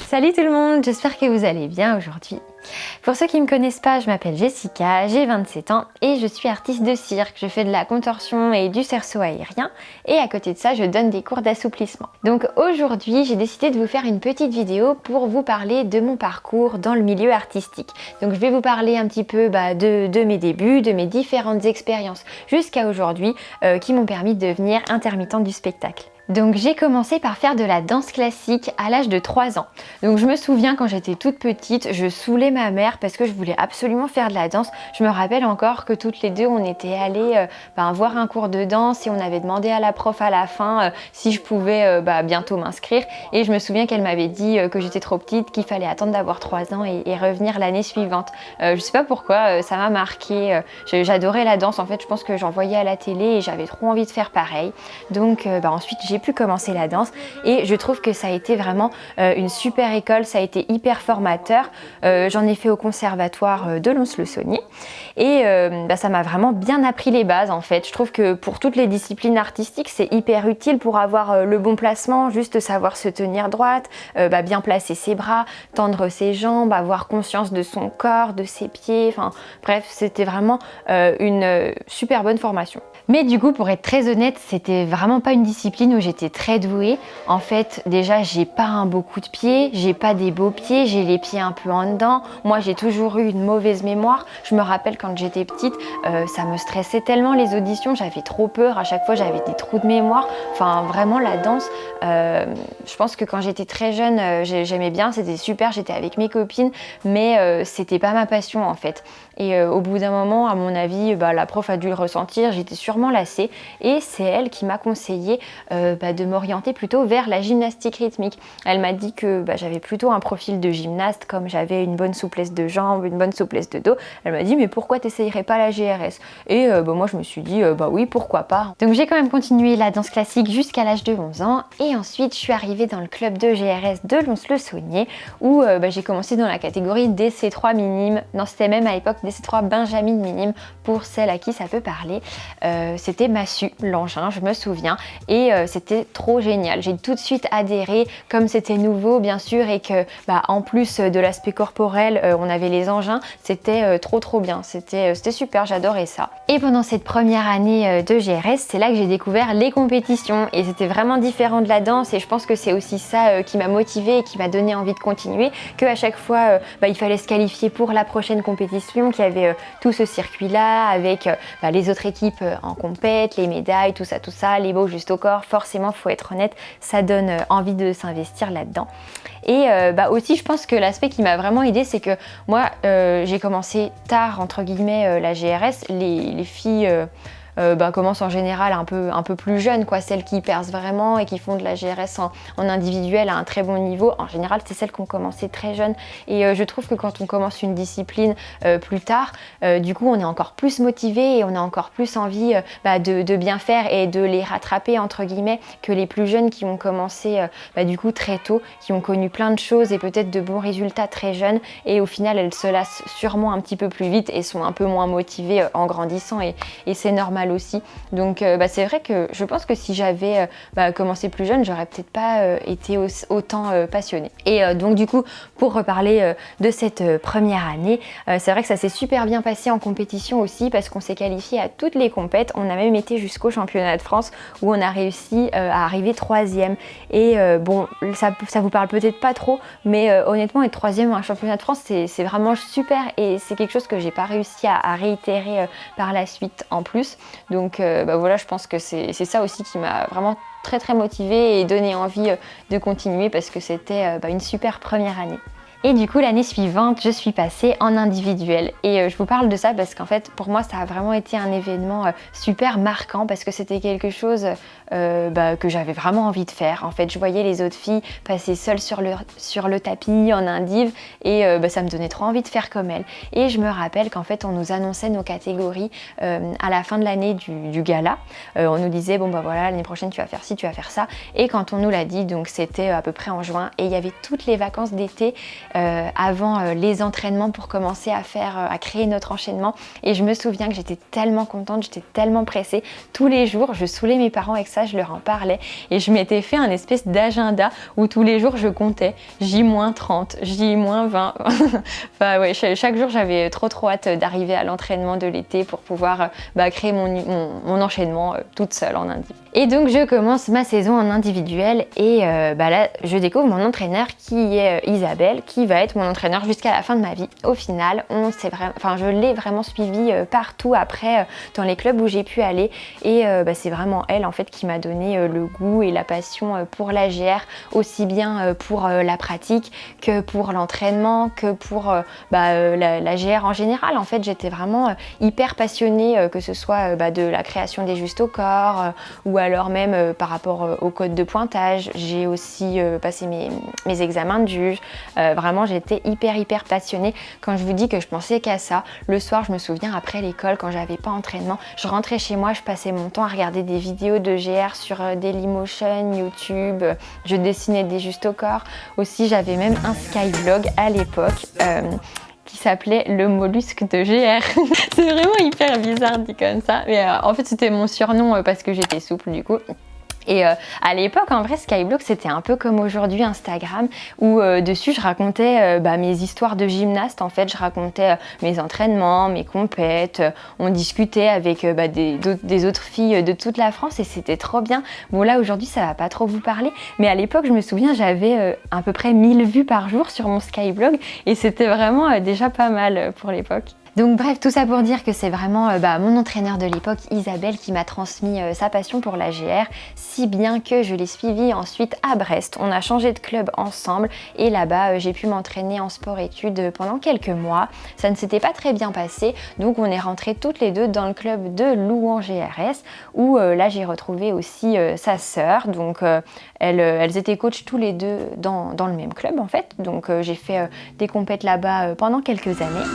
Salut tout le monde, j'espère que vous allez bien aujourd'hui. Pour ceux qui ne me connaissent pas, je m'appelle Jessica, j'ai 27 ans et je suis artiste de cirque. Je fais de la contorsion et du cerceau aérien et à côté de ça, je donne des cours d'assouplissement. Donc aujourd'hui, j'ai décidé de vous faire une petite vidéo pour vous parler de mon parcours dans le milieu artistique. Donc je vais vous parler un petit peu de mes débuts, de mes différentes expériences jusqu'à aujourd'hui qui m'ont permis de devenir intermittente du spectacle. Donc j'ai commencé par faire de la danse classique à l'âge de 3 ans. Donc je me souviens quand j'étais toute petite, je saoulais ma mère parce que je voulais absolument faire de la danse. Je me rappelle encore que toutes les deux on était allées voir un cours de danse et on avait demandé à la prof à la fin si je pouvais bientôt m'inscrire. Et je me souviens qu'elle m'avait dit que j'étais trop petite, qu'il fallait attendre d'avoir 3 ans et revenir l'année suivante. Je sais pas pourquoi, ça m'a marqué. J'adorais la danse, en fait je pense que j'en voyais à la télé et j'avais trop envie de faire pareil. Donc ensuite j'ai pu commencer la danse et je trouve que ça a été vraiment une super école, ça a été hyper formateur. J'en ai fait au conservatoire de Lons-le-Saunier et ça m'a vraiment bien appris les bases en fait. Je trouve que pour toutes les disciplines artistiques c'est hyper utile pour avoir le bon placement, juste savoir se tenir droite, bien placer ses bras, tendre ses jambes, avoir conscience de son corps, de ses pieds, enfin bref c'était vraiment une super bonne formation. Mais du coup, pour être très honnête, c'était vraiment pas une discipline où j'étais très douée. En fait, déjà, j'ai pas un beau coup de pied, j'ai pas des beaux pieds, j'ai les pieds un peu en dedans. Moi, j'ai toujours eu une mauvaise mémoire. Je me rappelle quand j'étais petite, ça me stressait tellement les auditions, j'avais trop peur. À chaque fois, j'avais des trous de mémoire. Enfin, vraiment, la danse, je pense que quand j'étais très jeune, j'aimais bien, c'était super, j'étais avec mes copines, mais c'était pas ma passion en fait. Et au bout d'un moment, à mon avis, la prof a dû le ressentir, j'étais sûrement lassée et c'est elle qui m'a conseillé de m'orienter plutôt vers la gymnastique rythmique. Elle m'a dit que j'avais plutôt un profil de gymnaste, comme j'avais une bonne souplesse de jambes, une bonne souplesse de dos. Elle m'a dit mais pourquoi t'essayerais pas la GRS? Et moi je me suis dit oui pourquoi pas. Donc j'ai quand même continué la danse classique jusqu'à l'âge de 11 ans et ensuite je suis arrivée dans le club de GRS de Lons-le-Saunier où j'ai commencé dans la catégorie DC3 minime. Non, c'était même à l'époque DC3 Benjamin minime pour celles à qui ça peut parler. C'était Massu, l'engin, je me souviens, et c'était trop génial. J'ai tout de suite adhéré, comme c'était nouveau bien sûr, et que en plus de l'aspect corporel, on avait les engins, c'était trop bien, c'était super, j'adorais ça. Et pendant cette première année de GRS, c'est là que j'ai découvert les compétitions, et c'était vraiment différent de la danse, et je pense que c'est aussi ça qui m'a motivée et qui m'a donné envie de continuer, qu'à chaque fois, il fallait se qualifier pour la prochaine compétition, qu'il y avait tout ce circuit-là, avec les autres équipes en compète, les médailles, tout ça, les beaux juste au corps. Forcément, faut être honnête, ça donne envie de s'investir là-dedans. Et aussi, je pense que l'aspect qui m'a vraiment aidée, c'est que moi, j'ai commencé tard, entre guillemets, la GRS. Les filles commencent en général un peu plus jeunes, quoi, celles qui percent vraiment et qui font de la GRS en individuel à un très bon niveau. En général, c'est celles qui ont commencé très jeunes. Et je trouve que quand on commence une discipline plus tard, du coup, on est encore plus motivé et on a encore plus envie de bien faire et de les rattraper, entre guillemets, que les plus jeunes qui ont commencé du coup très tôt, qui ont connu plein de choses et peut-être de bons résultats très jeunes. Et au final, elles se lassent sûrement un petit peu plus vite et sont un peu moins motivées en grandissant. Et c'est normal aussi. Donc c'est vrai que je pense que si j'avais commencé plus jeune, j'aurais peut-être pas été autant passionnée. Et donc du coup, pour reparler de cette première année, c'est vrai que ça s'est super bien passé en compétition aussi parce qu'on s'est qualifié à toutes les compètes. On a même été jusqu'au championnat de France où on a réussi à arriver 3e. Et ça vous parle peut-être pas trop, mais honnêtement être 3e à un championnat de France, c'est vraiment super et c'est quelque chose que j'ai pas réussi à réitérer par la suite en plus. Donc voilà, je pense que c'est ça aussi qui m'a vraiment très motivée et donné envie de continuer parce que c'était une super première année. Et du coup, l'année suivante, je suis passée en individuel. Et je vous parle de ça parce qu'en fait, pour moi, ça a vraiment été un événement super marquant parce que c'était quelque chose que j'avais vraiment envie de faire. En fait, je voyais les autres filles passer seules sur le tapis en indiv et ça me donnait trop envie de faire comme elles. Et je me rappelle qu'en fait, on nous annonçait nos catégories à la fin de l'année du gala. On nous disait, bon voilà, l'année prochaine, tu vas faire ci, tu vas faire ça. Et quand on nous l'a dit, donc c'était à peu près en juin, et il y avait toutes les vacances d'été avant les entraînements pour commencer à créer notre enchaînement. Et je me souviens que j'étais tellement contente, j'étais tellement pressée. Tous les jours, je saoulais mes parents avec ça, je leur en parlais. Et je m'étais fait un espèce d'agenda où tous les jours je comptais J-30, J-20. Enfin ouais, chaque jour j'avais trop hâte d'arriver à l'entraînement de l'été pour pouvoir créer mon enchaînement toute seule en individuel. Et donc je commence ma saison en individuel et là je découvre mon entraîneur qui est Isabelle, qui va être mon entraîneur jusqu'à la fin de ma vie. Au final, je l'ai vraiment suivi partout après dans les clubs où j'ai pu aller et c'est vraiment elle en fait qui m'a donné le goût et la passion pour l'AGR, aussi bien pour la pratique que pour l'entraînement, que pour l'AGR en général. En fait, j'étais vraiment hyper passionnée, que ce soit de la création des justes au corps ou alors même par rapport au code de pointage. J'ai aussi passé mes examens de juge. Vraiment, j'étais hyper passionnée. Quand je vous dis que je pensais qu'à ça, le soir, je me souviens après l'école, quand j'avais pas entraînement, je rentrais chez moi, je passais mon temps à regarder des vidéos de GR sur Dailymotion, YouTube. Je dessinais des justes au corps. Aussi, j'avais même un Skyblog à l'époque. Qui s'appelait le mollusque de GR. C'est vraiment hyper bizarre dit comme ça, mais en fait c'était mon surnom parce que j'étais souple du coup. Et à l'époque, en vrai, Skyblog, c'était un peu comme aujourd'hui Instagram, où dessus, je racontais mes histoires de gymnaste. En fait, je racontais mes entraînements, mes compètes. On discutait avec des autres filles de toute la France et c'était trop bien. Bon, là, aujourd'hui, ça va pas trop vous parler, mais à l'époque, je me souviens, j'avais à peu près 1000 vues par jour sur mon Skyblog et c'était vraiment déjà pas mal pour l'époque. Donc bref, tout ça pour dire que c'est vraiment mon entraîneur de l'époque, Isabelle, qui m'a transmis sa passion pour la GR, si bien que je l'ai suivie ensuite à Brest. On a changé de club ensemble et là-bas, j'ai pu m'entraîner en sport-études pendant quelques mois. Ça ne s'était pas très bien passé, donc on est rentrées toutes les deux dans le club de Louan GRS, où là j'ai retrouvé aussi sa sœur. Donc elles étaient coachs tous les deux dans le même club en fait. Donc j'ai fait des compètes là-bas pendant quelques années.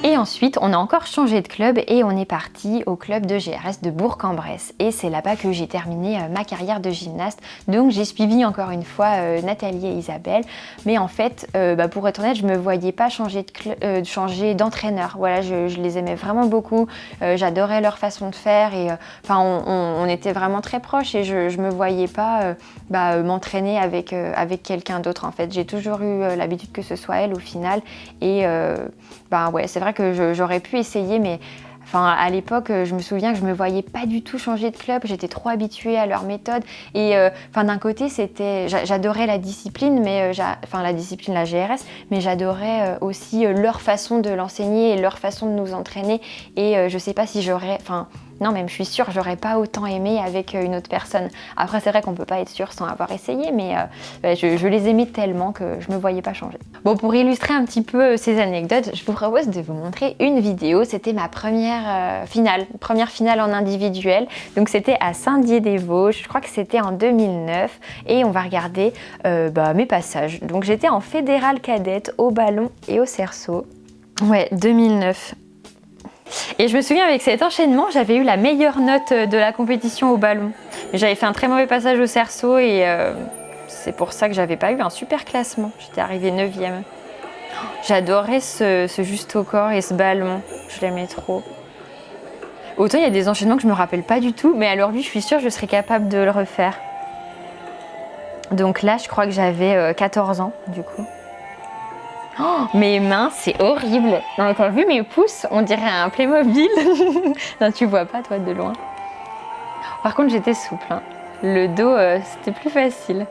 Et ensuite, on a encore changé de club et on est parti au club de GRS de Bourg-en-Bresse. Et c'est là-bas que j'ai terminé ma carrière de gymnaste. Donc j'ai suivi encore une fois Nathalie et Isabelle. Mais en fait, pour être honnête, je me voyais pas changer d'entraîneur. Voilà, je les aimais vraiment beaucoup. J'adorais leur façon de faire et on était vraiment très proches et je me voyais pas m'entraîner avec quelqu'un d'autre. En fait, j'ai toujours eu l'habitude que ce soit elle au final. Et c'est vrai que j'aurais pu essayer, mais à l'époque, je me souviens que je me voyais pas du tout changer de club. J'étais trop habituée à leur méthode. Et d'un côté, j'adorais la discipline, mais la discipline, la GRS, mais j'adorais aussi leur façon de l'enseigner et leur façon de nous entraîner. Et je sais pas si j'aurais, non, même je suis sûre, j'aurais pas autant aimé avec une autre personne. Après, c'est vrai qu'on peut pas être sûr sans avoir essayé, mais je les aimais tellement que je me voyais pas changer. Bon, pour illustrer un petit peu ces anecdotes, je vous propose de vous montrer une vidéo. C'était ma première finale en individuel. Donc c'était à Saint-Dié-des-Vosges, je crois que c'était en 2009. Et on va regarder mes passages. Donc j'étais en fédérale cadette au ballon et au cerceau. Ouais, 2009. Et je me souviens avec cet enchaînement, j'avais eu la meilleure note de la compétition au ballon. Mais j'avais fait un très mauvais passage au cerceau et c'est pour ça que j'avais pas eu un super classement. J'étais arrivée 9e. J'adorais ce juste au corps et ce ballon. Je l'aimais trop. Autant il y a des enchaînements que je me rappelle pas du tout, mais alors lui, je suis sûre que je serais capable de le refaire. Donc là, je crois que j'avais 14 ans du coup. Oh, mes mains, c'est horrible. Non, t'as vu mes pouces? On dirait un Playmobil. Non, tu vois pas toi de loin. Par contre, j'étais souple. Hein. Le dos, c'était plus facile.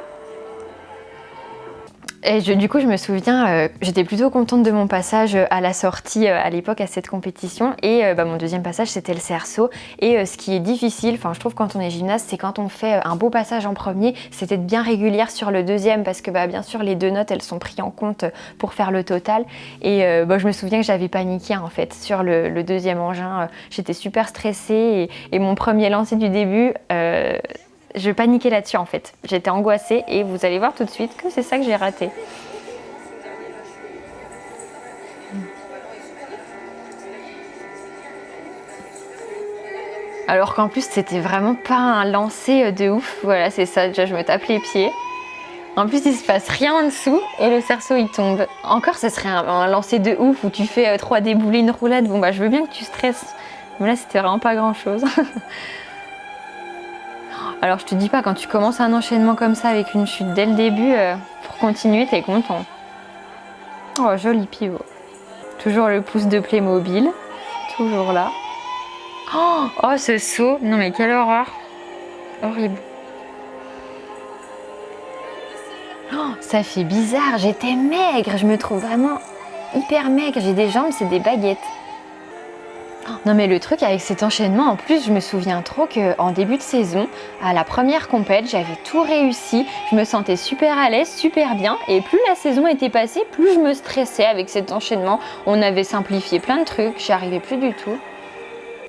Et du coup, je me souviens, j'étais plutôt contente de mon passage à la sortie à l'époque à cette compétition. Et mon deuxième passage, c'était le cerceau. Et ce qui est difficile, je trouve quand on est gymnaste, c'est quand on fait un beau passage en premier, c'est d'être bien régulière sur le deuxième parce que bien sûr, les deux notes, elles sont prises en compte pour faire le total. Et je me souviens que j'avais paniqué en fait sur le deuxième engin. J'étais super stressée et mon premier lancer du début... je paniquais là-dessus en fait, j'étais angoissée et vous allez voir tout de suite que c'est ça que j'ai raté. Alors qu'en plus c'était vraiment pas un lancer de ouf. Voilà, c'est ça, déjà je me tape les pieds. En plus il se passe rien en dessous et le cerceau il tombe. Encore ce serait un lancer de ouf où tu fais 3 déboulés, une roulade. Bon bah je veux bien que tu stresses. Mais là c'était vraiment pas grand chose. Alors je te dis pas, quand tu commences un enchaînement comme ça avec une chute dès le début, pour continuer t'es content. Oh joli pivot. Toujours le pouce de Playmobil. Toujours là. Oh ce saut, non mais quelle horreur. Horrible. Oh, ça fait bizarre, j'étais maigre, je me trouve vraiment hyper maigre. J'ai des jambes, c'est des baguettes. Non mais le truc avec cet enchaînement, en plus je me souviens trop qu'en début de saison, à la première compète, j'avais tout réussi, je me sentais super à l'aise, super bien, et plus la saison était passée, plus je me stressais avec cet enchaînement. On avait simplifié plein de trucs, j'y arrivais plus du tout.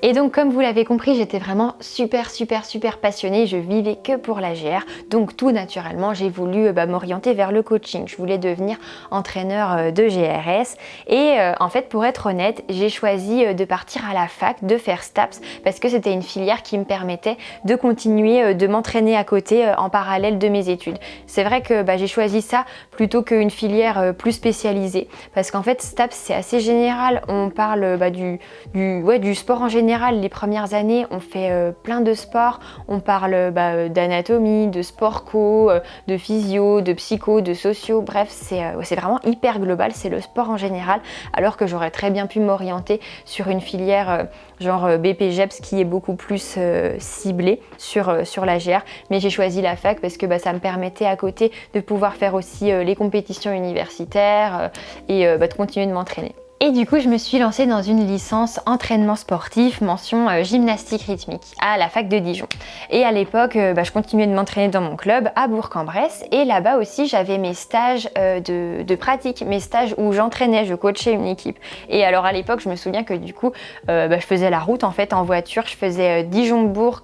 Et donc comme vous l'avez compris, j'étais vraiment super passionnée, je vivais que pour la GR, donc tout naturellement j'ai voulu m'orienter vers le coaching. Je voulais devenir entraîneur de GRS et en fait pour être honnête, j'ai choisi de partir à la fac, de faire STAPS parce que c'était une filière qui me permettait de continuer de m'entraîner à côté en parallèle de mes études. C'est vrai que j'ai choisi ça plutôt qu'une filière plus spécialisée parce qu'en fait STAPS c'est assez général, on parle du sport en général. Les premières années, on fait plein de sports, on parle d'anatomie, de sport co, de physio, de psycho, de socio, bref, c'est vraiment hyper global, c'est le sport en général, alors que j'aurais très bien pu m'orienter sur une filière genre BPGEPS qui est beaucoup plus ciblée sur la GR, mais j'ai choisi la fac parce que ça me permettait à côté de pouvoir faire aussi les compétitions universitaires et de continuer de m'entraîner. Et du coup, je me suis lancée dans une licence entraînement sportif, mention gymnastique rythmique, à la fac de Dijon. Et à l'époque, je continuais de m'entraîner dans mon club à Bourg-en-Bresse. Et là-bas aussi, j'avais mes stages de pratique, mes stages où j'entraînais, je coachais une équipe. Et alors à l'époque, je me souviens que du coup, je faisais la route en fait en voiture. Je faisais Dijon-Bourg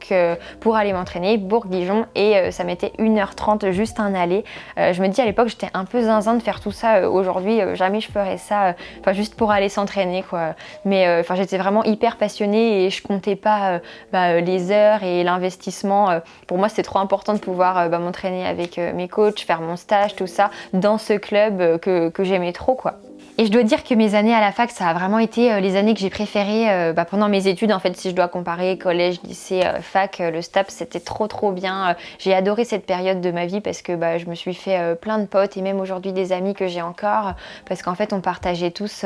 pour aller m'entraîner, Bourg-Dijon, et ça mettait 1h30 juste un aller. Je me dis à l'époque, j'étais un peu zinzin de faire tout ça. Aujourd'hui, jamais je ferais ça, juste pour aller s'entraîner quoi, mais j'étais vraiment hyper passionnée et je comptais pas les heures et l'investissement. Pour moi c'était trop important de pouvoir m'entraîner avec mes coachs, faire mon stage, tout ça dans ce club que j'aimais trop quoi. Et je dois dire que mes années à la fac, ça a vraiment été les années que j'ai préférées pendant mes études. En fait, si je dois comparer collège, lycée, fac, le STAPS, c'était trop bien. J'ai adoré cette période de ma vie parce que je me suis fait plein de potes et même aujourd'hui des amis que j'ai encore. Parce qu'en fait, on partageait tous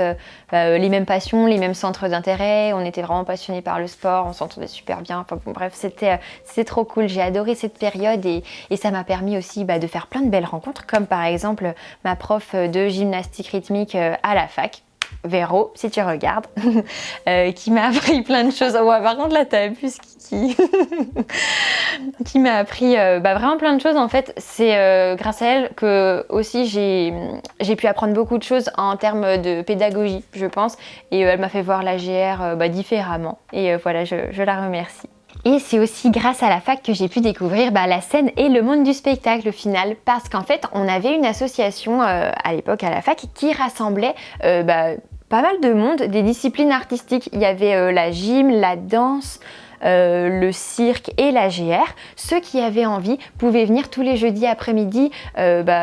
les mêmes passions, les mêmes centres d'intérêt. On était vraiment passionnés par le sport, on s'entendait super bien. Enfin bon, bref, c'était trop cool. J'ai adoré cette période et ça m'a permis aussi de faire plein de belles rencontres, comme par exemple ma prof de gymnastique rythmique à la fac, Véro, si tu regardes, qui m'a appris plein de choses. Ouais, par contre là t'as vu ce qui m'a appris vraiment plein de choses. En fait, c'est grâce à elle que aussi j'ai pu apprendre beaucoup de choses en termes de pédagogie, je pense, et elle m'a fait voir la GR différemment. Et voilà, je la remercie. Et c'est aussi grâce à la fac que j'ai pu découvrir la scène et le monde du spectacle au final, parce qu'en fait on avait une association à l'époque à la fac qui rassemblait pas mal de monde, des disciplines artistiques. Il y avait la gym, la danse, le cirque et la GR. Ceux qui avaient envie pouvaient venir tous les jeudis après-midi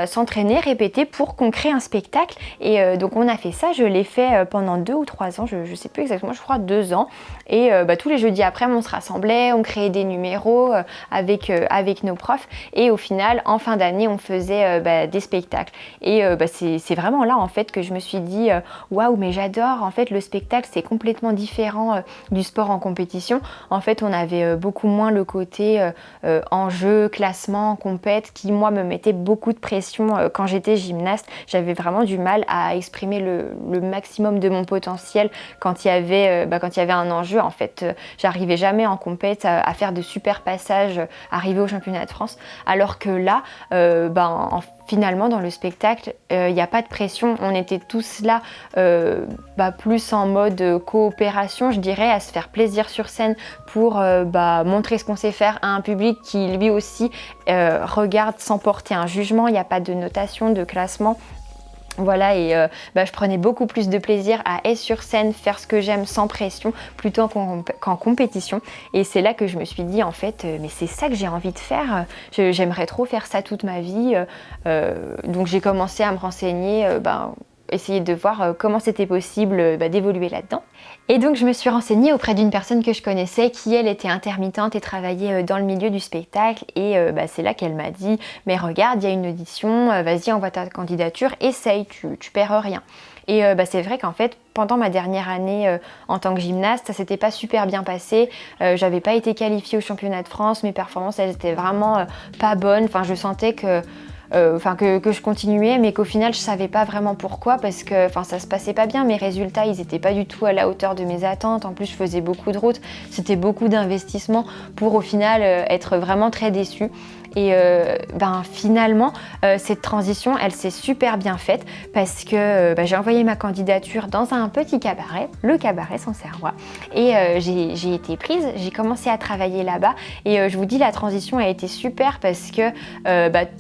s'entraîner, répéter pour qu'on crée un spectacle. Et donc on a fait ça, je l'ai fait pendant 2 ou 3 ans, je sais plus exactement, je crois 2 ans. Et tous les jeudis après on se rassemblait, on créait des numéros avec nos profs. Et au final, en fin d'année, on faisait des spectacles. Et c'est vraiment là en fait que je me suis dit waouh, mais j'adore, en fait le spectacle c'est complètement différent du sport en compétition. En fait, on avait beaucoup moins le côté enjeu, classement, compète qui, moi, me mettait beaucoup de pression quand j'étais gymnaste. J'avais vraiment du mal à exprimer le maximum de mon potentiel quand il y avait un enjeu. En fait, j'arrivais jamais en compète à faire de super passages, arriver au championnat de France. Alors que là, finalement dans le spectacle, il n'y a pas de pression, on était tous là plus en mode coopération, je dirais, à se faire plaisir sur scène pour montrer ce qu'on sait faire à un public qui lui aussi regarde sans porter un jugement. Il n'y a pas de notation, de classement. Voilà, et je prenais beaucoup plus de plaisir à être sur scène, faire ce que j'aime sans pression, plutôt qu'en compétition. Et c'est là que je me suis dit, en fait, mais c'est ça que j'ai envie de faire. J'aimerais trop faire ça toute ma vie. Donc j'ai commencé à me renseigner, essayer de voir comment c'était possible d'évoluer là-dedans. Et donc je me suis renseignée auprès d'une personne que je connaissais qui elle était intermittente et travaillait dans le milieu du spectacle, et c'est là qu'elle m'a dit mais regarde, il y a une audition, vas-y envoie ta candidature, essaye, tu perds rien. Et c'est vrai qu'en fait pendant ma dernière année en tant que gymnaste, ça s'était pas super bien passé, j'avais pas été qualifiée au championnat de France, mes performances elles étaient vraiment pas bonnes, enfin je sentais que je continuais mais qu'au final je savais pas vraiment pourquoi, parce que ça se passait pas bien, mes résultats ils étaient pas du tout à la hauteur de mes attentes, en plus je faisais beaucoup de routes, c'était beaucoup d'investissement pour au final être vraiment très déçue. Et finalement, cette transition, elle s'est super bien faite parce que j'ai envoyé ma candidature dans un petit cabaret, le cabaret Sancerrois, et j'ai été prise, j'ai commencé à travailler là-bas, et je vous dis la transition a été super parce que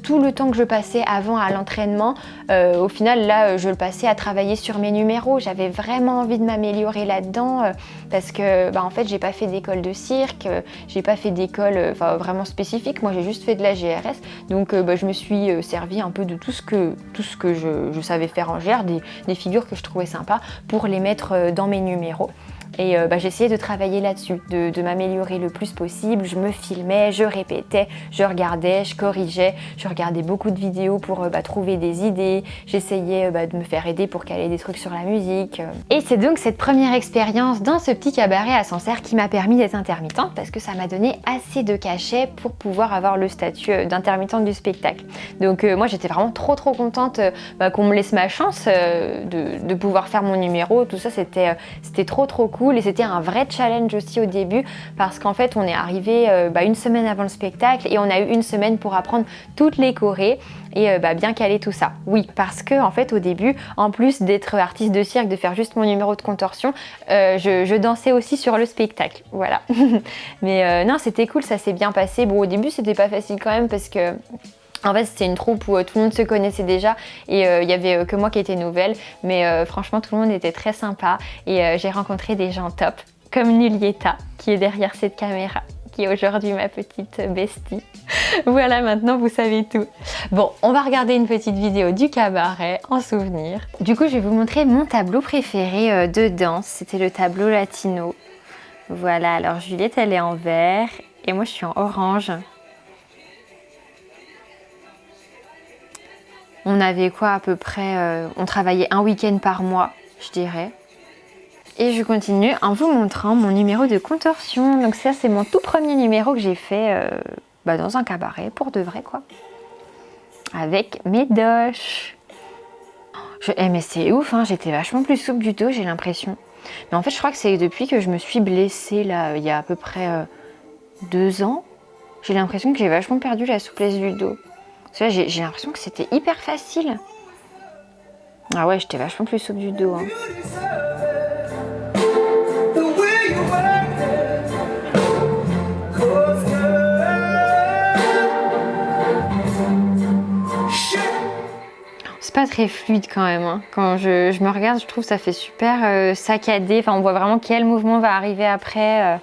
tout le temps que je passais avant à l'entraînement, au final là je le passais à travailler sur mes numéros. J'avais vraiment envie de m'améliorer là-dedans parce que en fait j'ai pas fait d'école de cirque, j'ai pas fait d'école vraiment spécifique, moi j'ai juste fait de la GRS, donc je me suis servi un peu de tout ce que je savais faire en GR, des figures que je trouvais sympas pour les mettre dans mes numéros. Et j'essayais de travailler là-dessus, de m'améliorer le plus possible. Je me filmais, je répétais, je regardais, je corrigeais, je regardais beaucoup de vidéos pour trouver des idées. J'essayais de me faire aider pour caler des trucs sur la musique. Et c'est donc cette première expérience dans ce petit cabaret à Sancerre qui m'a permis d'être intermittente, parce que ça m'a donné assez de cachet pour pouvoir avoir le statut d'intermittente du spectacle. Donc moi j'étais vraiment trop contente qu'on me laisse ma chance de pouvoir faire mon numéro. Tout ça c'était trop cool. Et c'était un vrai challenge aussi au début, parce qu'en fait on est arrivé une semaine avant le spectacle et on a eu une semaine pour apprendre toutes les chorés et bien caler tout ça. Oui, parce que en fait au début, en plus d'être artiste de cirque, de faire juste mon numéro de contorsion, je dansais aussi sur le spectacle, voilà. Mais non, c'était cool, ça s'est bien passé. Bon, au début c'était pas facile quand même parce que en fait c'était une troupe où tout le monde se connaissait déjà, et il y avait que moi qui étais nouvelle, mais franchement tout le monde était très sympa, et j'ai rencontré des gens top, comme Nulieta qui est derrière cette caméra, qui est aujourd'hui ma petite bestie. Voilà, maintenant vous savez tout. Bon, on va regarder une petite vidéo du cabaret en souvenir. Du coup je vais vous montrer mon tableau préféré de danse, c'était le tableau latino. Voilà, alors Juliette elle est en vert et moi je suis en orange. On avait quoi à peu près, on travaillait un week-end par mois, je dirais. Et je continue en vous montrant mon numéro de contorsion. Donc ça c'est mon tout premier numéro que j'ai fait dans un cabaret, pour de vrai quoi. Avec mes doches. Mais c'est ouf, hein, j'étais vachement plus souple du dos, j'ai l'impression. Mais en fait je crois que c'est depuis que je me suis blessée là, il y a à peu près 2 ans. J'ai l'impression que j'ai vachement perdu la souplesse du dos. J'ai l'impression que c'était hyper facile. Ah ouais, j'étais vachement plus souple du dos. Hein. C'est pas très fluide quand même. Hein. Quand je me regarde, je trouve que ça fait super saccadé. Enfin, on voit vraiment quel mouvement va arriver après.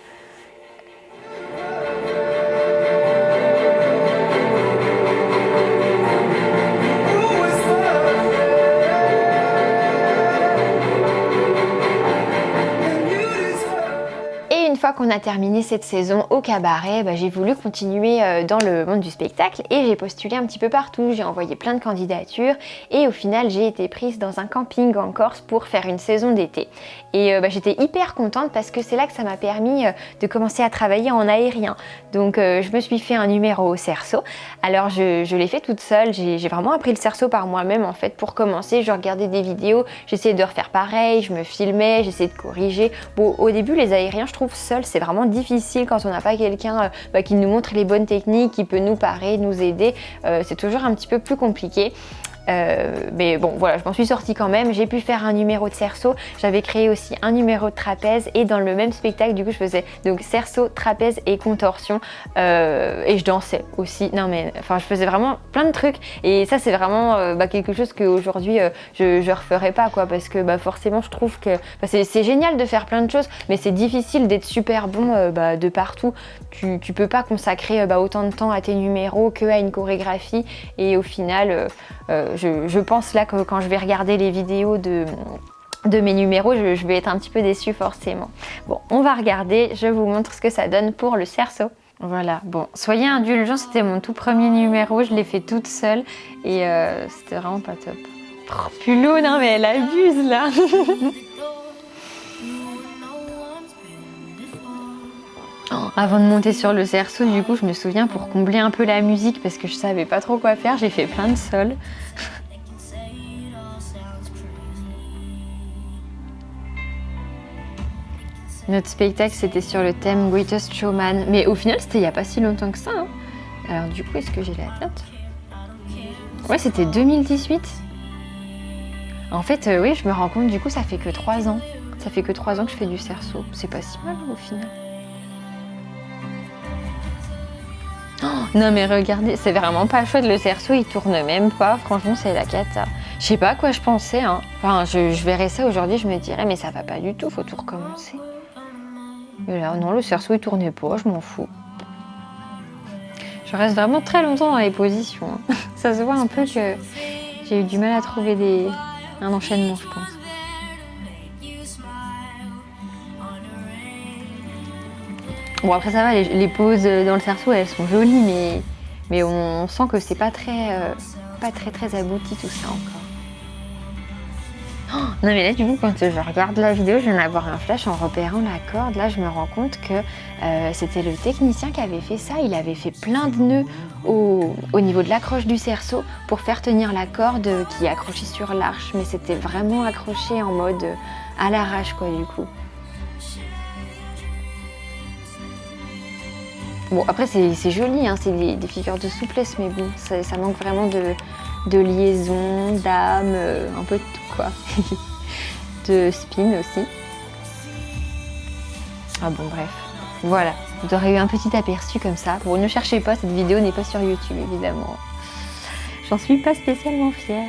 Une fois qu'on a terminé cette saison au cabaret, j'ai voulu continuer dans le monde du spectacle et j'ai postulé un petit peu partout, j'ai envoyé plein de candidatures et au final j'ai été prise dans un camping en Corse pour faire une saison d'été. Et j'étais hyper contente parce que c'est là que ça m'a permis de commencer à travailler en aérien. Donc je me suis fait un numéro au cerceau. Alors je l'ai fait toute seule, j'ai vraiment appris le cerceau par moi-même en fait. Pour commencer, je regardais des vidéos, j'essayais de refaire pareil, je me filmais, j'essayais de corriger. Bon, au début les aériens je trouve seul c'est vraiment difficile quand on n'a pas quelqu'un qui nous montre les bonnes techniques, qui peut nous parer, nous aider, c'est toujours un petit peu plus compliqué. Mais bon voilà, je m'en suis sortie quand même. J'ai pu faire un numéro de cerceau, j'avais créé aussi un numéro de trapèze et dans le même spectacle du coup je faisais donc cerceau, trapèze et contorsion et je dansais aussi. Non mais enfin je faisais vraiment plein de trucs et ça c'est vraiment quelque chose qu'aujourd'hui je referais pas quoi, parce que forcément je trouve que c'est génial de faire plein de choses mais c'est difficile d'être super bon de partout. Tu peux pas consacrer autant de temps à tes numéros qu'à une chorégraphie et au final je pense là que quand je vais regarder les vidéos de mes numéros, je vais être un petit peu déçue forcément. Bon, on va regarder, je vous montre ce que ça donne pour le cerceau. Voilà, bon, soyez indulgents, c'était mon tout premier numéro, je l'ai fait toute seule et c'était vraiment pas top. Oh, Pulot, non mais elle abuse là. Avant de monter sur le cerceau, du coup, je me souviens pour combler un peu la musique parce que je savais pas trop quoi faire, j'ai fait plein de sols. Notre spectacle, c'était sur le thème Greatest Showman, mais au final, c'était il y a pas si longtemps que ça. Hein. Alors du coup, est-ce que j'ai la date? Ouais, c'était 2018. En fait, oui, je me rends compte, du coup, ça fait que 3 ans. Ça fait que 3 ans que je fais du cerceau. C'est pas si mal au final. Oh, non mais regardez, c'est vraiment pas chouette, le cerceau il tourne même pas, franchement c'est la cata. Je sais pas à quoi je pensais, hein. Enfin je verrais ça aujourd'hui, je me dirais mais ça va pas du tout, faut tout recommencer. Et là non, le cerceau il tournait pas, je m'en fous. Je reste vraiment très longtemps dans les positions, hein. Ça se voit un peu que j'ai eu du mal à trouver un enchaînement je pense. Bon après ça va, les poses dans le cerceau elles sont jolies mais on sent que c'est pas très abouti tout ça encore. Oh, non mais là du coup quand je regarde la vidéo je viens d'avoir un flash en repérant la corde. Là je me rends compte que c'était le technicien qui avait fait ça. Il avait fait plein de nœuds au niveau de l'accroche du cerceau pour faire tenir la corde qui est accrochée sur l'arche. Mais c'était vraiment accroché en mode à l'arrache quoi du coup. Bon après c'est joli, hein, c'est des figures de souplesse mais bon ça manque vraiment de liaison, d'âme, un peu de tout quoi. De spin aussi. Ah bon bref, voilà, vous aurez eu un petit aperçu comme ça. Bon ne cherchez pas, cette vidéo n'est pas sur YouTube évidemment. J'en suis pas spécialement fière.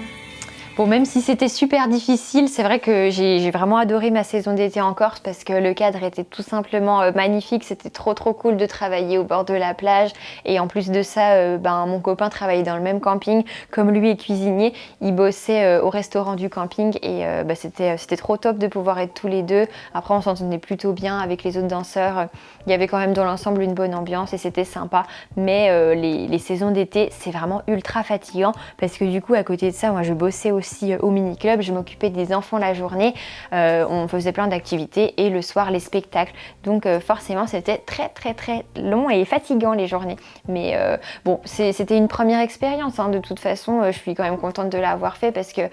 Bon, même si c'était super difficile, c'est vrai que j'ai vraiment adoré ma saison d'été en Corse parce que le cadre était tout simplement magnifique. C'était trop cool de travailler au bord de la plage. Et en plus de ça, mon copain travaillait dans le même camping. Comme lui est cuisinier, il bossait au restaurant du camping et c'était trop top de pouvoir être tous les deux. Après, on s'entendait plutôt bien avec les autres danseurs. Il y avait quand même dans l'ensemble une bonne ambiance et c'était sympa. Mais les saisons d'été, c'est vraiment ultra fatigant parce que du coup, à côté de ça, moi, je bossais aussi au mini-club, je m'occupais des enfants la journée, on faisait plein d'activités et le soir les spectacles. Donc forcément c'était très long et fatigant les journées. Mais bon, c'était une première expérience, hein. De toute façon, je suis quand même contente de l'avoir fait parce que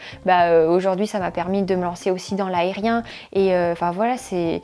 aujourd'hui ça m'a permis de me lancer aussi dans l'aérien et enfin voilà, c'est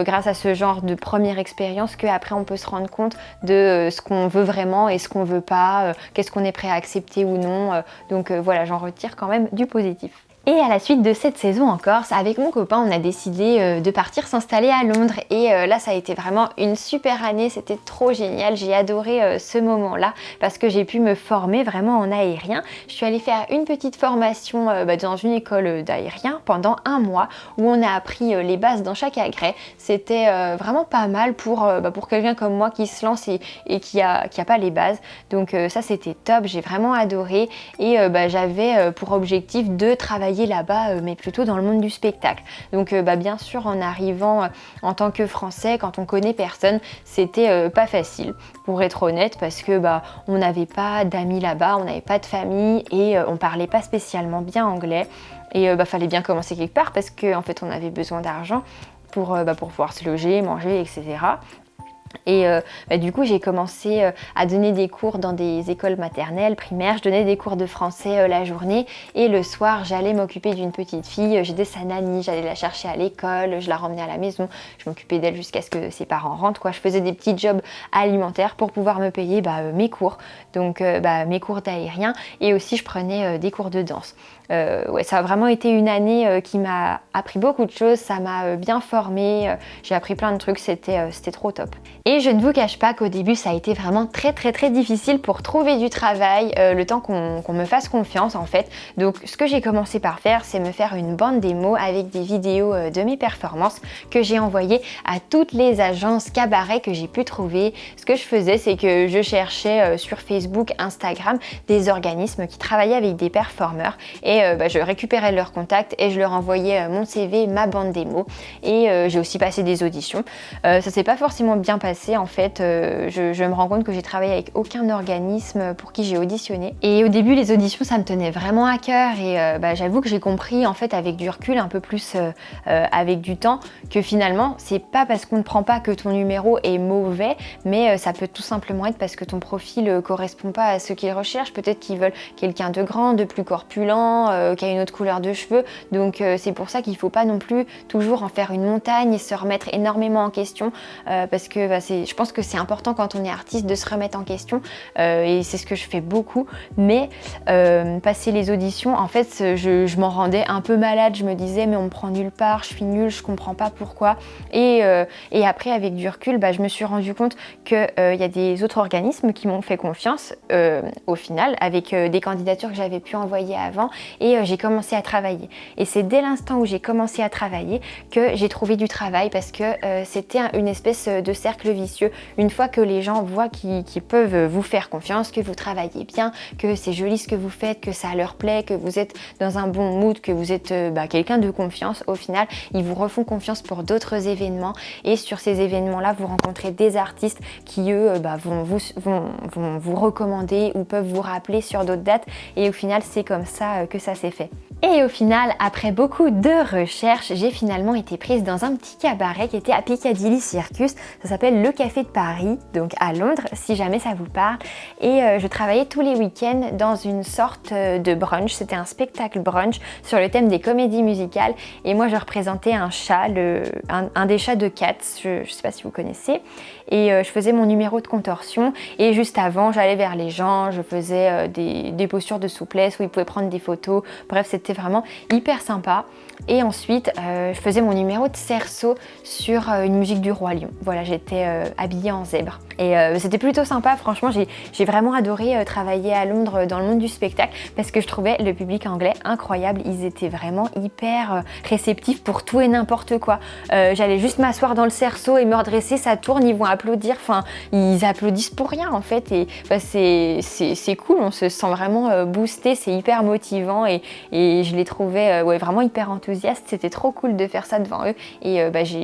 grâce à ce genre de première expérience qu'après on peut se rendre compte de ce qu'on veut vraiment et ce qu'on veut pas, qu'est-ce qu'on est prêt à accepter ou non. Donc voilà, j'en retire quand même du positif. Et à la suite de cette saison en Corse, avec mon copain, on a décidé de partir s'installer à Londres. Et là, ça a été vraiment une super année, c'était trop génial. J'ai adoré ce moment-là parce que j'ai pu me former vraiment en aérien. Je suis allée faire une petite formation dans une école d'aérien pendant 1 mois où on a appris les bases dans chaque agrès. C'était vraiment pas mal pour quelqu'un comme moi qui se lance et qui a pas les bases. Donc ça, c'était top, j'ai vraiment adoré. Et j'avais pour objectif de travailler là-bas mais plutôt dans le monde du spectacle. Donc bien sûr en arrivant en tant que Français, quand on connaît personne, c'était pas facile pour être honnête parce que on n'avait pas d'amis là-bas, on n'avait pas de famille et on parlait pas spécialement bien anglais et fallait bien commencer quelque part parce qu'en fait on avait besoin d'argent pour pouvoir se loger, manger, etc. Et du coup j'ai commencé à donner des cours dans des écoles maternelles, primaires. Je donnais des cours de français la journée et le soir j'allais m'occuper d'une petite fille. J'étais sa nanny, j'allais la chercher à l'école, je la ramenais à la maison, je m'occupais d'elle jusqu'à ce que ses parents rentrent quoi. Je faisais des petits jobs alimentaires pour pouvoir me payer mes cours, donc mes cours d'aérien, et aussi je prenais des cours de danse. Ouais, ça a vraiment été une année qui m'a appris beaucoup de choses, ça m'a bien formée, j'ai appris plein de trucs, c'était trop top. Et je ne vous cache pas qu'au début ça a été vraiment très difficile pour trouver du travail, le temps qu'on me fasse confiance en fait. Donc ce que j'ai commencé par faire, c'est me faire une bande démo avec des vidéos de mes performances que j'ai envoyées à toutes les agences cabaret que j'ai pu trouver. Ce que je faisais, c'est que je cherchais sur Facebook, Instagram, des organismes qui travaillaient avec des performeurs, et je récupérais leurs contacts et je leur envoyais mon CV, ma bande démo, et j'ai aussi passé des auditions. Ça s'est pas forcément bien passé en fait, je me rends compte que j'ai travaillé avec aucun organisme pour qui j'ai auditionné, et au début les auditions ça me tenait vraiment à cœur, et j'avoue que j'ai compris en fait avec du recul, un peu plus avec du temps, que finalement c'est pas parce qu'on ne prend pas que ton numéro est mauvais, mais ça peut tout simplement être parce que ton profil correspond pas à ce qu'ils recherchent. Peut-être qu'ils veulent quelqu'un de grand, de plus corpulent, qui a une autre couleur de cheveux, donc c'est pour ça qu'il faut pas non plus toujours en faire une montagne et se remettre énormément en question, parce que je pense que c'est important quand on est artiste de se remettre en question, et c'est ce que je fais beaucoup, mais passer les auditions, en fait je m'en rendais un peu malade, je me disais mais on me prend nulle part, je suis nulle, je comprends pas pourquoi, et après avec du recul je me suis rendu compte qu'il y a des autres organismes qui m'ont fait confiance au final, avec des candidatures que j'avais pu envoyer avant, et j'ai commencé à travailler. Et c'est dès l'instant où j'ai commencé à travailler que j'ai trouvé du travail, parce que c'était une espèce de cercle vicieux. Une fois que les gens voient qu'ils peuvent vous faire confiance, que vous travaillez bien, que c'est joli ce que vous faites, que ça leur plaît, que vous êtes dans un bon mood, que vous êtes quelqu'un de confiance, au final ils vous refont confiance pour d'autres événements, et sur ces événements là vous rencontrez des artistes qui eux vont vous recommander ou peuvent vous rappeler sur d'autres dates, et au final c'est comme ça que ça s'est fait. Et au final, après beaucoup de recherches, j'ai finalement été prise dans un petit cabaret qui était à Piccadilly Circus. Ça s'appelle le Café de Paris, donc à Londres, si jamais ça vous parle. Et je travaillais tous les week-ends dans une sorte de brunch. C'était un spectacle brunch sur le thème des comédies musicales. Et moi, je représentais un chat, un des chats de Cats, je ne sais pas si vous connaissez. Et je faisais mon numéro de contorsion. Et juste avant, j'allais vers les gens, je faisais des postures de souplesse où ils pouvaient prendre des photos. Bref, c'était vraiment hyper sympa. Et ensuite je faisais mon numéro de cerceau sur une musique du Roi Lion. Voilà, j'étais habillée en zèbre, et c'était plutôt sympa. Franchement j'ai vraiment adoré travailler à Londres dans le monde du spectacle, parce que je trouvais le public anglais incroyable. Ils étaient vraiment hyper réceptifs pour tout et n'importe quoi. J'allais juste m'asseoir dans le cerceau et me redresser, ça tourne, ils vont applaudir, enfin ils applaudissent pour rien en fait, et c'est cool, on se sent vraiment boosté, c'est hyper motivant, et je les trouvais vraiment hyper enthousiastes. C'était trop cool de faire ça devant eux, et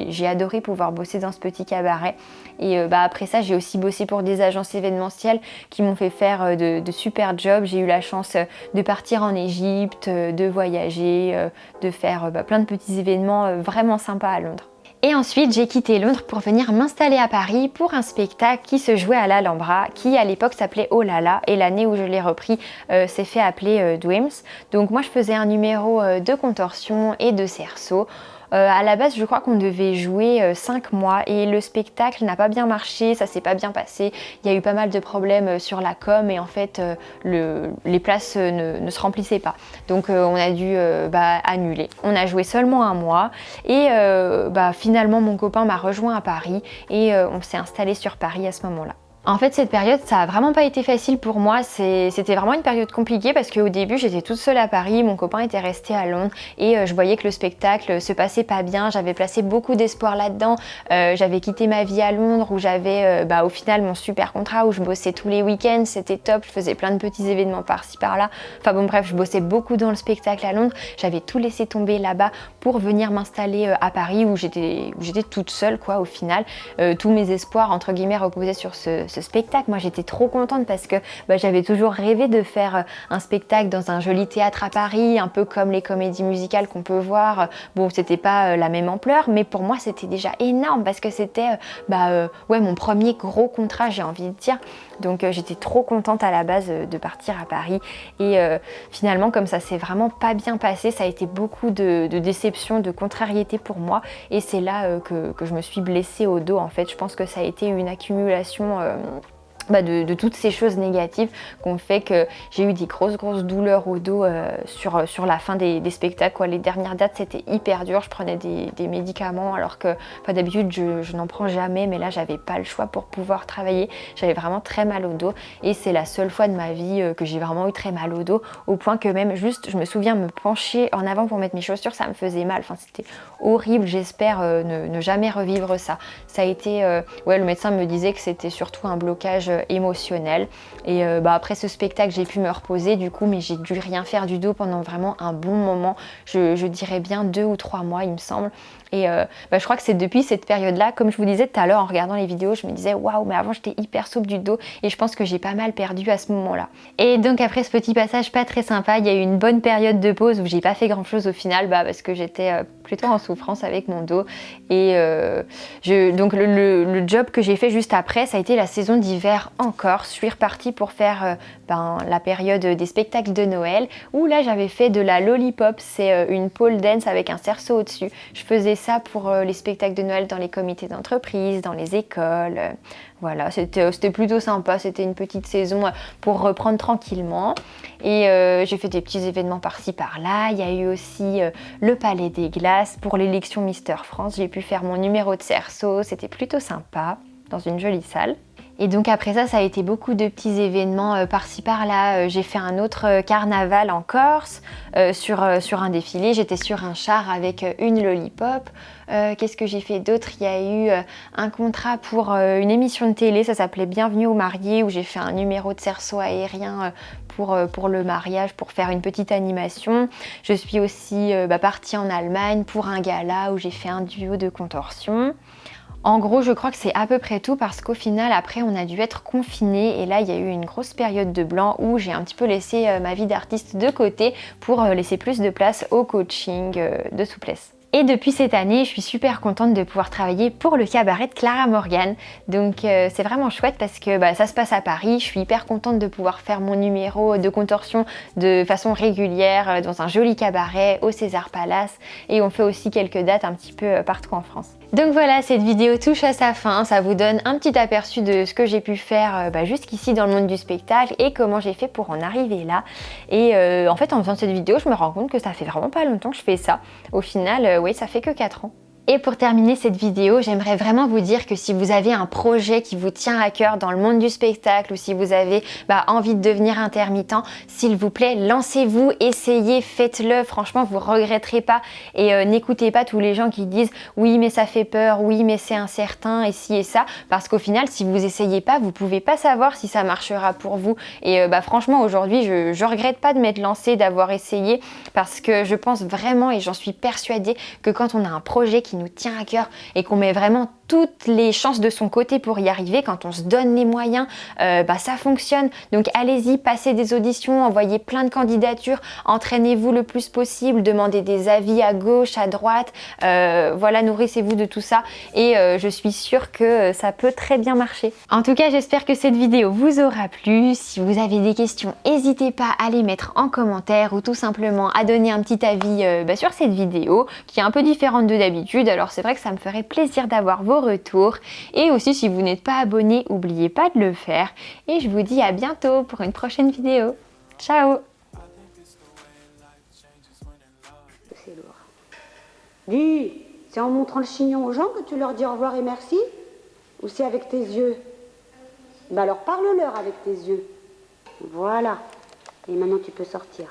j'ai adoré pouvoir bosser dans ce petit cabaret. Et après ça, j'ai aussi bossé pour des agences événementielles qui m'ont fait faire de super jobs. J'ai eu la chance de partir en Égypte, de voyager, de faire plein de petits événements vraiment sympas à Londres. Et ensuite, j'ai quitté Londres pour venir m'installer à Paris pour un spectacle qui se jouait à l'Alhambra, qui à l'époque s'appelait Oh là là, et l'année où je l'ai repris s'est fait appeler Dreams. Donc moi, je faisais un numéro de contorsion et de cerceau. À la base, je crois qu'on devait jouer 5 mois, et le spectacle n'a pas bien marché, ça s'est pas bien passé. Il y a eu pas mal de problèmes sur la com, et en fait les places ne se remplissaient pas. Donc on a dû annuler. On a joué seulement 1 mois, et finalement mon copain m'a rejoint à Paris, et on s'est installé sur Paris à ce moment-là. En fait, cette période, ça a vraiment pas été facile pour moi. C'était vraiment une période compliquée, parce qu'au début, j'étais toute seule à Paris, mon copain était resté à Londres, et je voyais que le spectacle se passait pas bien. J'avais placé beaucoup d'espoir là-dedans. J'avais quitté ma vie à Londres, où j'avais au final mon super contrat, où je bossais tous les week-ends, c'était top. Je faisais plein de petits événements par-ci par-là. Enfin bon, bref, je bossais beaucoup dans le spectacle à Londres. J'avais tout laissé tomber là-bas pour venir m'installer à Paris, où j'étais toute seule, quoi, au final. Tous mes espoirs, entre guillemets, reposaient sur ce ce spectacle. Moi j'étais trop contente parce que j'avais toujours rêvé de faire un spectacle dans un joli théâtre à Paris, un peu comme les comédies musicales qu'on peut voir. Bon, c'était pas la même ampleur, mais pour moi c'était déjà énorme parce que c'était ouais, mon premier gros contrat, j'ai envie de dire. Donc j'étais trop contente à la base de partir à Paris et finalement comme ça s'est vraiment pas bien passé, ça a été beaucoup de déception, de contrariété pour moi et c'est là que je me suis blessée au dos en fait. Je pense que ça a été une accumulation de toutes ces choses négatives qui ont fait que j'ai eu des grosses douleurs au dos sur la fin des spectacles, quoi. Les dernières dates c'était hyper dur, je prenais des médicaments alors que d'habitude je n'en prends jamais, mais là j'avais pas le choix pour pouvoir travailler, j'avais vraiment très mal au dos et c'est la seule fois de ma vie que j'ai vraiment eu très mal au dos, au point que même juste je me souviens me pencher en avant pour mettre mes chaussures, ça me faisait mal, enfin c'était horrible. J'espère ne jamais revivre ça. Ça a été, ouais, le médecin me disait que c'était surtout un blocage émotionnel et après ce spectacle j'ai pu me reposer du coup, mais j'ai dû rien faire du dos pendant vraiment un bon moment, je dirais bien 2 ou 3 mois il me semble. Et je crois que c'est depuis cette période-là, comme je vous disais tout à l'heure en regardant les vidéos, je me disais waouh, mais avant j'étais hyper souple du dos et je pense que j'ai pas mal perdu à ce moment-là. Et donc après ce petit passage pas très sympa, il y a eu une bonne période de pause où j'ai pas fait grand-chose au final parce que j'étais plutôt en souffrance avec mon dos. Et donc le job que j'ai fait juste après, ça a été la saison d'hiver en Corse. Je suis repartie pour faire la période des spectacles de Noël où là j'avais fait de la lollipop, c'est une pole dance avec un cerceau au-dessus. Je faisais ça pour les spectacles de Noël dans les comités d'entreprise, dans les écoles. Voilà, c'était plutôt sympa, c'était une petite saison pour reprendre tranquillement. Et j'ai fait des petits événements par-ci par-là. Il y a eu aussi le Palais des Glaces pour l'élection Mister France. J'ai pu faire mon numéro de cerceau, c'était plutôt sympa, dans une jolie salle. Et donc après ça a été beaucoup de petits événements par-ci par-là. J'ai fait un autre carnaval en Corse sur un défilé. J'étais sur un char avec une lollipop. Qu'est-ce que j'ai fait d'autre? Il y a eu un contrat pour une émission de télé, ça s'appelait Bienvenue aux mariés, où j'ai fait un numéro de cerceau aérien pour le mariage, pour faire une petite animation. Je suis aussi partie en Allemagne pour un gala où j'ai fait un duo de contorsion. En gros, je crois que c'est à peu près tout parce qu'au final, après, on a dû être confinés et là, il y a eu une grosse période de blanc où j'ai un petit peu laissé ma vie d'artiste de côté pour laisser plus de place au coaching de souplesse. Et depuis cette année, je suis super contente de pouvoir travailler pour le cabaret de Clara Morgan. Donc c'est vraiment chouette parce que ça se passe à Paris. Je suis hyper contente de pouvoir faire mon numéro de contorsion de façon régulière dans un joli cabaret au César Palace. Et on fait aussi quelques dates un petit peu partout en France. Donc voilà, cette vidéo touche à sa fin, ça vous donne un petit aperçu de ce que j'ai pu faire jusqu'ici dans le monde du spectacle et comment j'ai fait pour en arriver là. Et en fait, en faisant cette vidéo, je me rends compte que ça fait vraiment pas longtemps que je fais ça. Au final, oui, ça fait que 4 ans. Et pour terminer cette vidéo, j'aimerais vraiment vous dire que si vous avez un projet qui vous tient à cœur dans le monde du spectacle ou si vous avez envie de devenir intermittent, s'il vous plaît, lancez-vous, essayez, faites-le. Franchement, vous regretterez pas et n'écoutez pas tous les gens qui disent oui mais ça fait peur, oui mais c'est incertain et ci et ça, parce qu'au final, si vous essayez pas, vous pouvez pas savoir si ça marchera pour vous. Et franchement, aujourd'hui, je regrette pas de m'être lancée, d'avoir essayé, parce que je pense vraiment et j'en suis persuadée que quand on a un projet qui nous tient à cœur et qu'on met vraiment toutes les chances de son côté pour y arriver, quand on se donne les moyens, ça fonctionne. Donc allez-y, passez des auditions, envoyez plein de candidatures, entraînez-vous le plus possible, demandez des avis à gauche, à droite, voilà, nourrissez-vous de tout ça et je suis sûre que ça peut très bien marcher. En tout cas, j'espère que cette vidéo vous aura plu. Si vous avez des questions, n'hésitez pas à les mettre en commentaire ou tout simplement à donner un petit avis sur cette vidéo qui est un peu différente de d'habitude. Alors c'est vrai que ça me ferait plaisir d'avoir vos retours. Et aussi, si vous n'êtes pas abonné, n'oubliez pas de le faire. Et je vous dis à bientôt pour une prochaine vidéo. Ciao! C'est lourd. Dis, c'est en montrant le chignon aux gens que tu leur dis au revoir et merci? Ou c'est avec tes yeux? Alors parle-leur avec tes yeux. Voilà. Et maintenant tu peux sortir.